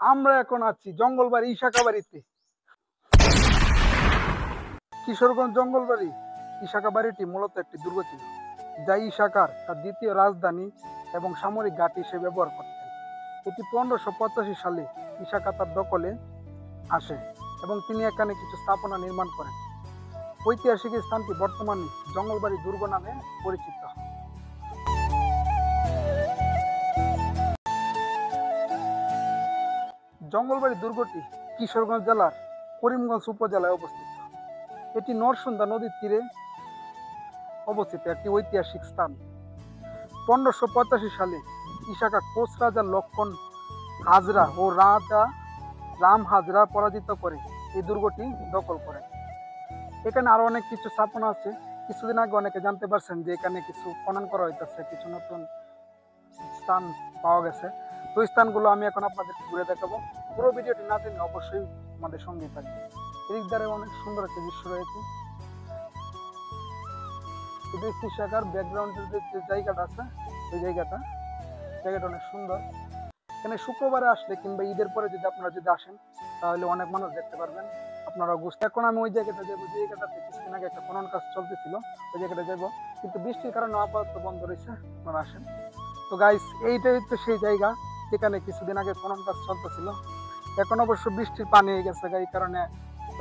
আমরা এখন আছি জঙ্গলবাড়ি ইশাকাবাড়িতে। কিশোরগঞ্জ জঙ্গলবাড়ি ইশাকাবাড়িটি মূলত একটি দুর্গ ছিল, যা ইশাকার তার দ্বিতীয় রাজধানী এবং সামরিক ঘাঁটি হিসেবে ব্যবহার করতেন। এটি 1585 সালে ইশাকা তার দখলে আসে এবং তিনি এখানে কিছু স্থাপনা নির্মাণ করেন। ঐতিহাসিক স্থানটি বর্তমানে জঙ্গলবাড়ি দুর্গ নামে পরিচিত। জঙ্গলবাড়ি দুর্গটি কিশোরগঞ্জ জেলার করিমগঞ্জ উপজেলায় অবস্থিত। এটি নরসুন্দা নদীর তীরে অবস্থিত একটি ঐতিহাসিক স্থান। 1585 সালে ইশাকা কোচ রাজা লক্ষণ হাজরা ও রাজা রাম হাজরা পরাজিত করে এই দুর্গটি দখল করেন। এখানে আরো অনেক কিছু স্থাপনা আছে। কিছুদিন আগে অনেকে জানতে পারছেন যে এখানে কিছু খনন করা হইতেছে, কিছু নতুন স্থান পাওয়া গেছে। তো এই স্থানগুলো আমি এখন আপনাদের ঘুরে দেখাবো। পুরো ভিডিওটি না জেনে অবশ্যই আমাদের সঙ্গে থাকবে। এদিক ধারে অনেক সুন্দর একটা দৃশ্য রয়েছে। শাখার ব্যাকগ্রাউন্ডের যে জায়গাটা আছে, ওই জায়গাটা অনেক সুন্দর। এখানে শুক্রবারে আসলে কিংবা ঈদের পরে যদি আপনারা আসেন, তাহলে অনেক মানুষ দেখতে পারবেন। আপনারা বুঝতে এখন আমি ওই জায়গাটা যাবো, যে জায়গাটাতে কিছুদিন আগে একটা খনন কাজ চলতেছিল, ওই জায়গাটা যাবো, কিন্তু বৃষ্টির কারণে আপাতত বন্ধ রয়েছে। আপনারা আসেন। তো গাইস, এইটাই হচ্ছে সেই জায়গা যেখানে কিছুদিন আগে খনন কাজ চলতেছিল। এখন অবশ্য বৃষ্টির পানি হয়ে গেছে, এই কারণে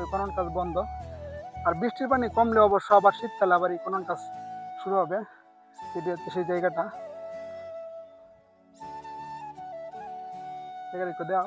ওই খনন কাজ বন্ধ। আর বৃষ্টির পানি কমলে অবশ্য আবার শীতকালে আবার এই খনন কাজ শুরু হবে। এটি হচ্ছে সেই জায়গাটা। দেওয়া